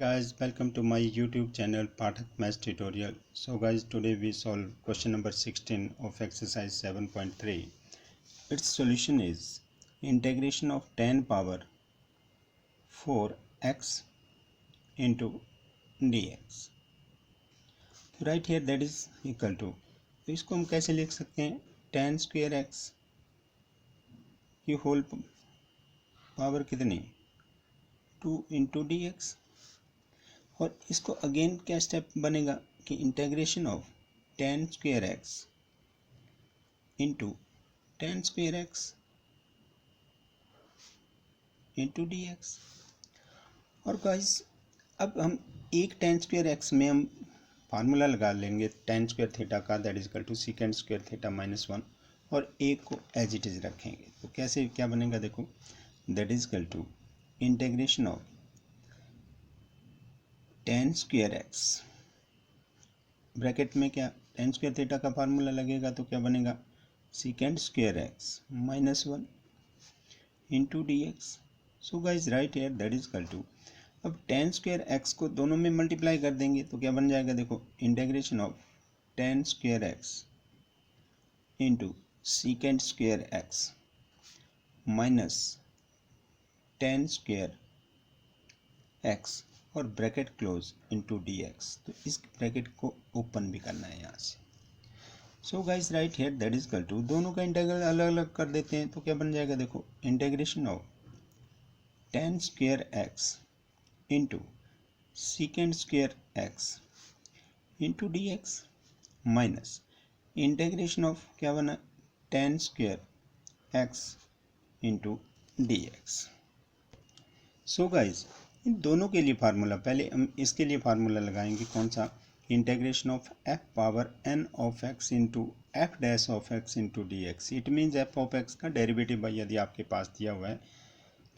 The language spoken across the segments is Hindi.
Guys, welcome to my YouTube channel Pathak Maths Tutorial. So guys, today we solve question number 16 of exercise 7.3. Its solution is integration of 10 power 4x into dx. तो right here that is equal to, तो इसको हम कैसे लिख सकते हैं, 10 square x की होल पावर कितनी 2 into dx. और इसको अगेन क्या स्टेप बनेगा कि integration of 10 square x into 10 square x into d x. और गाइस अब हम एक 10 स्क्वायर एक्स में हम फार्मूला लगा लेंगे 10 स्क्वायर थीटा का, that is equal to secant square theta -1, और एक को एज इट इज रखेंगे. तो कैसे क्या बनेगा देखो, that is equal to integration of 10 square x bracket में क्या 10 स्क्वायर थीटा का फार्मूला लगेगा, तो क्या बनेगा secant square x -1 into d x. So guys right here that is equal to, अब 10 स्क्वायर एक्स को दोनों में मल्टीप्लाई कर देंगे तो क्या बन जाएगा देखो, integration of 10 square x into secant square x minus 10 square x और bracket close into d x. तो इस ब्रैकेट को ओपन भी करना है यहाँ से. So guys right here that is equal to, दोनों का इंटीग्रल अलग अलग कर देते हैं तो क्या बन जाएगा देखो, integration of 10 square x into secant square x into d x minus integration of क्या बना 10 square x into d x. So guys in दोनों के लिए फार्मूला, पहले हम इसके लिए फार्मूला लगाएंगे कौन सा, integration of f power n of x into f dash of x into d x. It means f of x का डेरिवेटिव भाई यदि आपके पास दिया हुआ है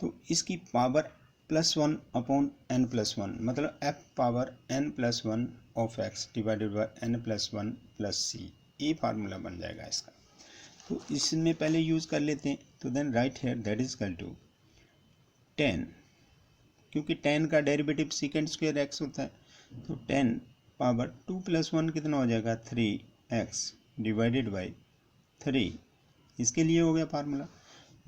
तो इसकी पावर +1 अपॉन n+1, मतलब f power n+1 of x divided by n+1 plus c. ये फार्मूला बन जाएगा इसका. तो इसमें पहले यूज़ कर लेते हैं. तो then right here that is equal to 10, क्योंकि 10 का डेरिवेटिव सीकेंड स्क्वायर एक्स होता है, तो 10 पावर 2 + 1 कितना हो जाएगा 3x डिवाइडेड बाई 3. इसके लिए हो गया फार्मूला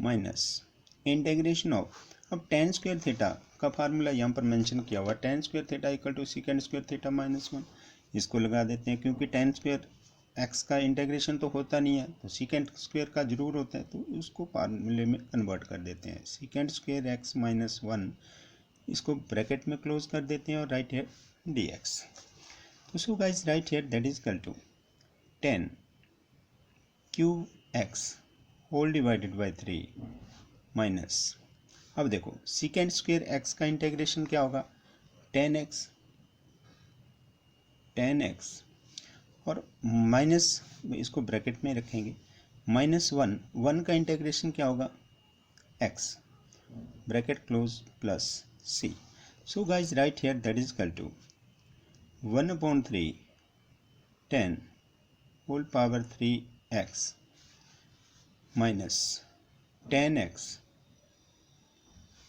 माइनस इंटीग्रेशन ऑफ, अब 10 स्क्वायर थीटा का फार्मूला यहाँ पर मेंशन किया हुआ, 10 square theta equal to secant square theta -1. इसको लगा देते हैं क्योंकि 10 स्क्वायर एक्स का इंटीग्रेशन तो होता नहीं है, तो सीकेंड स्क्वायर का जरूर होता है, तो उसको फार्मूले में कन्वर्ट कर देते हैं. सीकेंड स्क्वायर एक्स -1 इसको ब्रैकेट में क्लोज कर देते हैं और राइट हेयर डी एक्स. तो so guys right here that is equal to 10 cube x whole divided by 3 minus, अब देखो सीकेंड स्क्वायर एक्स का इंटीग्रेशन क्या होगा 10x और माइनस, इसको ब्रैकेट में रखेंगे -1 का इंटीग्रेशन क्या होगा x bracket close plus c. So guys right here that is equal to 1/3 10 whole power 3x minus 10x.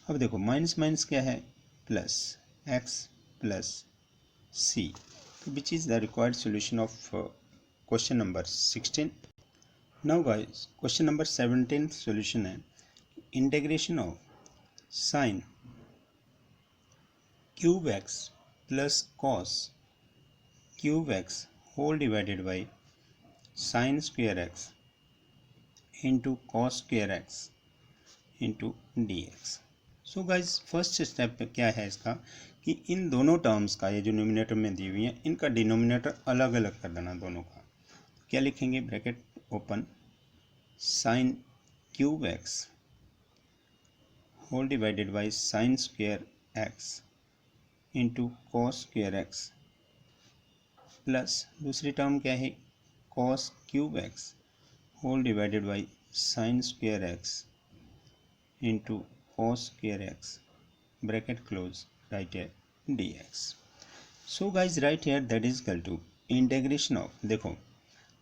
अब देखो माइनस माइनस क्या है plus x plus c. Which is the required solution of question number 16. Now guys question number 17 solution है integration of sine cube x plus cos cube x whole divided by sine square x into cos square x into d x. So guys first step पे क्या है इसका कि इन दोनों टर्म्स का, ये जो न्यूमिनेटर में दी हुई है, इनका डिनोमिनेटर अलग अलग कर देना दोनों का. क्या लिखेंगे bracket open sine cube x whole divided by sine square x into cos square x plus दूसरी टर्म क्या है cos cube x whole divided by sine square x into cos square x bracket close right है d x. So guys right here that is equal to integration of, देखो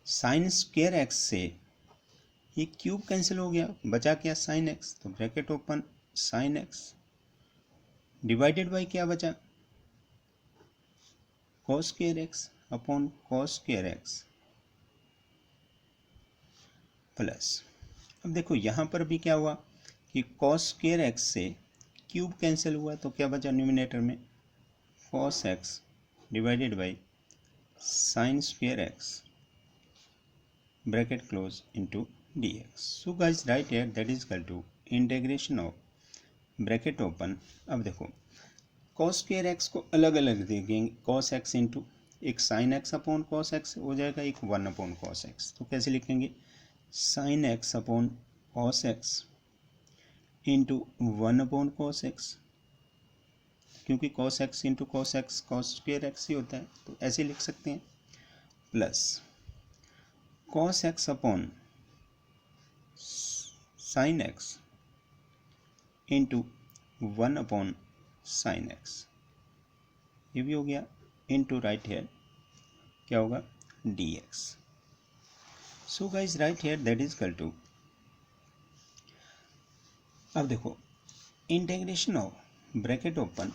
साइन स्क्वेयर एक्स से ये क्यूब कैंसिल हो गया, बचा क्या साइन एक्स, तो bracket open sign x divided by क्या बचा cos square x upon cos square x plus, अब देखो यहाँ पर भी क्या हुआ कि कॉस स्क्वायर एक्स से क्यूब कैंसिल हुआ, तो क्या बचा न्यूमिनेटर में, cos x divided by sine square x bracket close into d x. So guys right here that is equal to integration of bracket open. अब देखो कॉस स्क्वायर एक्स को अलग अलग देखेंगे, कॉस एक्स इंटू एक sign x upon cos x हो जाएगा, एक वन अपॉन कॉस एक्स. तो कैसे लिखेंगे, sine x upon cos x into one upon cos x, क्योंकि cos x into cos x cos square x ही होता है, तो ऐसे लिख सकते हैं. Plus cos x upon sine x into one upon sine x, ये भी हो गया, इंटू राइट हेयर क्या होगा d x. So guys right here that is equal to, अब देखो integration of bracket open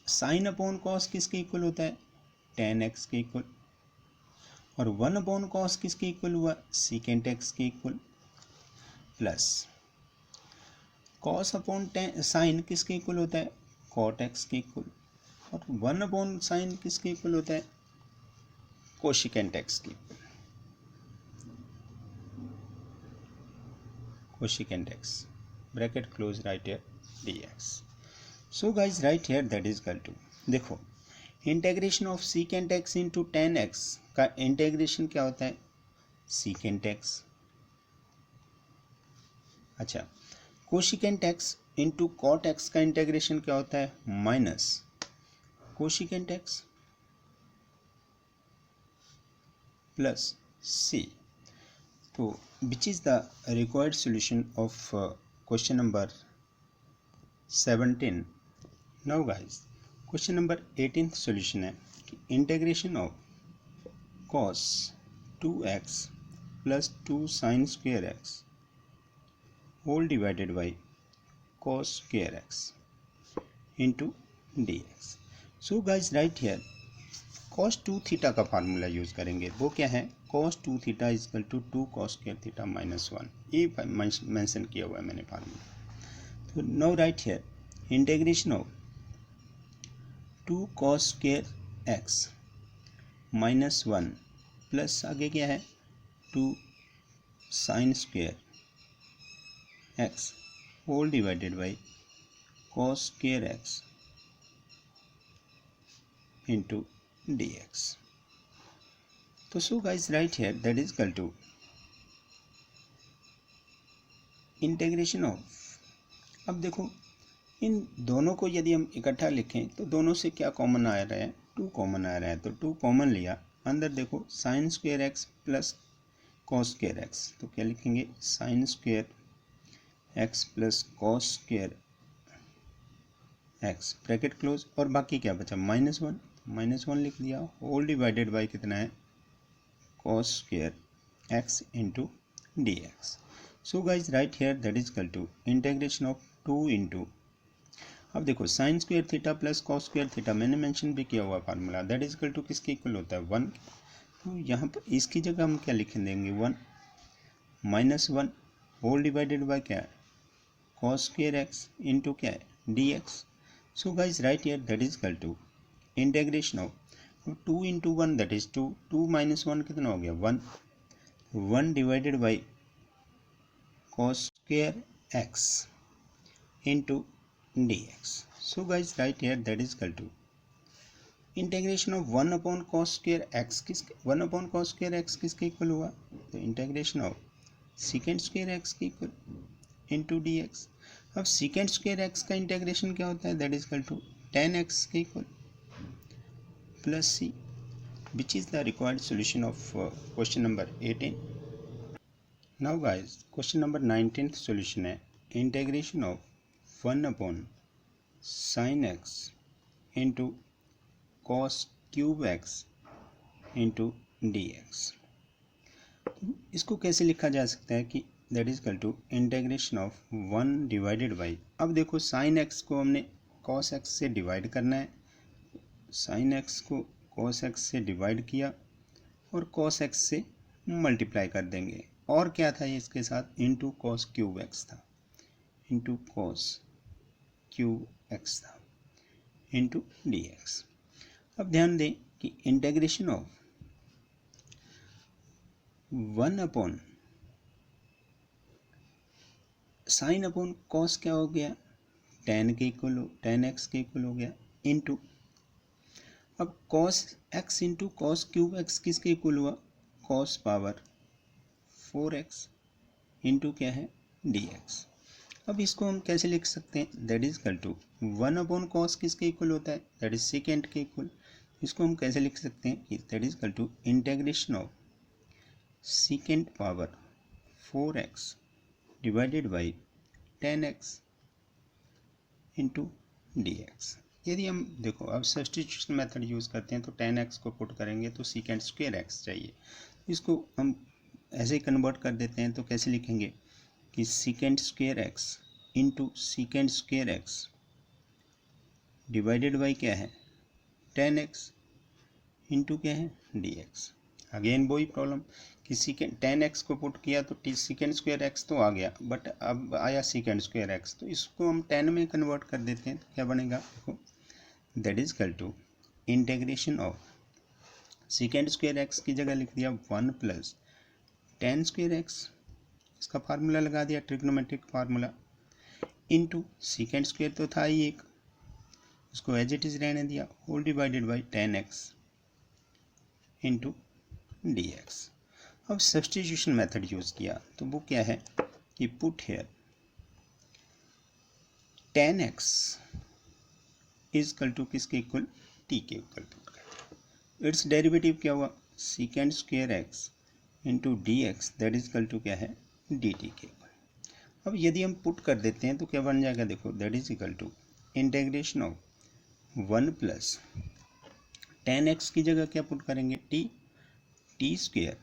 sine upon cos किसके इक्वल होता है, टेन एक्स के इक्वल, और वन अपॉन कॉस किसके इक्वल हुआ, सीकेंट एक्स के equal, plus cos upon sine किसके इक्वल होता है, कॉट एक्स के इक्वल, और वन अपॉन साइन किसके इक्वल होता है, कोशिकेंट एक्स के equal, cosecant x bracket close right here d x. So guys right here that is equal to, देखो integration of secant x into tan x का इंटीग्रेशन क्या होता है, सीकेंट एक्स. अच्छा, cosecant x into cot x का इंटीग्रेशन क्या होता है, minus cosecant x plus c. तो which is the required solution of question number 17. Now guys question number 18 solution है कि integration of cos 2x plus 2 sine square x whole divided by cos square x into d x. So guys right here cos 2 theta का फार्मूला यूज करेंगे, वो क्या है, cos 2 theta is equal to 2 cos square theta minus 1, ये मेंशन किया हुआ है मैंने फार्मूला. तो now right here integration of 2 cos square x minus 1 plus आगे क्या है 2 sine square x whole divided by cos square x into d x. तो so guys right here that is equal to integration of, अब देखो इन दोनों को यदि हम इकट्ठा लिखें तो दोनों से क्या कॉमन आ रहा है, 2 कॉमन आ रहा है, तो 2 कॉमन लिया, अंदर देखो sine square x plus cos square x, तो क्या लिखेंगे sign square x plus cos square x bracket close, और बाकी क्या बचा माइनस 1 लिख दिया, होल डिवाइडेड बाई कितना है cos square x into d x. So guys right here that is equal to integration of 2 into, अब देखो sine square theta plus cos square theta मैंने मेंशन भी किया हुआ formula, that is equal to किसके इक्वल होता है 1. तो यहाँ पर इसकी जगह हम क्या लिख देंगे 1 माइनस 1 होल डिवाइडेड बाय क्या है कॉस स्क्वायर एक्स इंटू क्या है d x. So guys right here that is equal to integration of 2 into 1 that is 2, 2 minus 1 कितना हो गया 1 divided by cos square x into dx. So guys right here that is equal to integration of 1 upon cos square x किसके 1 अपॉन कॉस स्क्वायर एक्स किसके इक्वल हुआ, तो integration of secant square x के इक्वल इंटू डी एक्स. अब सीकेंट स्क्वायर एक्स का इंटीग्रेशन क्या होता है, that is equal to 10x के equal plus c, which is the required solution of question number 18. Now guys question number 19 solution है integration of 1 upon sine x into cos cube x into d x. इसको कैसे लिखा जा सकता है कि that is equal to integration of 1 divided by, अब देखो साइन एक्स को हमने कॉस एक्स से डिवाइड करना है, साइन एक्स को cos x से डिवाइड किया और cos x से मल्टीप्लाई कर देंगे। और क्या था ये इसके साथ, इंटू cos क्यूब x था, इंटू cos क्यूब x था, इंटू dx। अब ध्यान दें कि integration of 1 upon sign upon cos क्या हो गया, tan के इक्वल, tan x के इक्वल हो गया, इंटू अब cos x into cos cube x किसके इक्वल हुआ, cos पावर 4x इंटू क्या है dx। अब इसको हम कैसे लिख सकते हैं, that is equal to 1 upon cos किसके इक्वल होता है, दैट इज सेकेंड के इक्वल। इसको हम कैसे लिख सकते हैं कि that is equal to integration of second power 4x divided by tan x into dx। यदि हम देखो अब सब्स्टिट्यूशन मेथड यूज़ करते हैं तो tan x को पुट करेंगे तो सेकेंड स्क्वायर x चाहिए। इसको हम ऐसे ही कन्वर्ट कर देते हैं तो कैसे लिखेंगे कि second square x into second square x divided by क्या है tan x इंटू क्या है dx। अगेन वही प्रॉब्लम कि सेकेंड tan x को पुट किया तो सेकेंड स्क्वायर x तो आ गया, बट अब आया सेकेंड स्क्वायर x, तो इसको हम tan में कन्वर्ट कर देते हैं तो क्या बनेगा, देखो that is equal to integration of second square x की जगह लिख दिया 1 प्लस tan स्क्वायर x, इसका फार्मूला लगा दिया trigonometric formula, into second square तो था ही एक, उसको एज इट इज रहने दिया, whole divided by tan x into dx। अब सब्स्टिट्यूशन मेथड यूज किया तो वो क्या है कि put here tan x is equal to किसके इक्वल, t के इक्वल पुट करते। इट्स डेरिवेटिव क्या हुआ, second square x into dx that is equal to क्या है dt के इक्वल। अब यदि हम पुट कर देते हैं तो क्या बन जाएगा, देखो that is equal to integration of 1 plus tan x की जगह क्या पुट करेंगे t square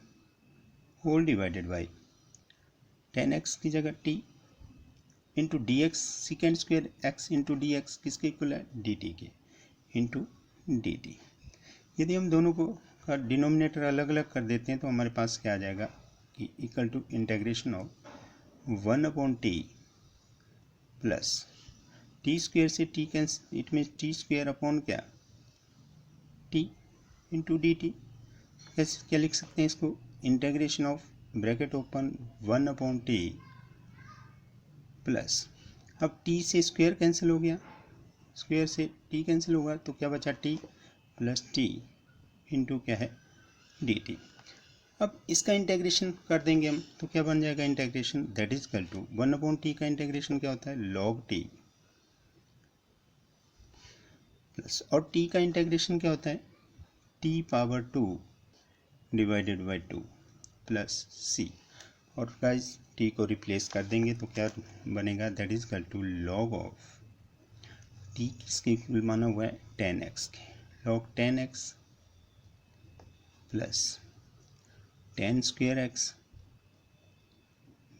whole divided by tan x की जगह t into d x, second square x into d x किसके इक्वल है dt के इंटू dt। यदि हम दोनों को का डिनोमिनेटर अलग अलग कर देते हैं तो हमारे पास क्या आ जाएगा कि equal to integration of 1 upon t plus t square से t cancel, it mean t square upon क्या टी इंटू डी टी। कैसे क्या लिख सकते हैं इसको, integration of bracket open 1 upon t plus, अब टी से स्क्वायर कैंसिल हो गया, स्क्वायर से टी कैंसिल होगा तो क्या बचा टी प्लस टी इंटू क्या है डी टी। अब इसका इंटेग्रेशन कर देंगे हम तो क्या बन जाएगा integration, that is equal to 1 upon t का इंटेग्रेशन क्या होता है लॉग टी प्लस, और टी का इंटेग्रेशन क्या होता है t power 2 divided by 2 plus c. और गाइस टी को रिप्लेस कर देंगे तो क्या बनेगा, that is equal to log of t किसके इक्वल माना हुआ है tan x के, log tan x plus tan square x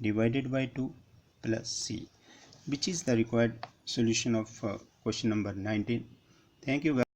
divided by 2 plus c, which is the required solution of question number 19. Thank you guys.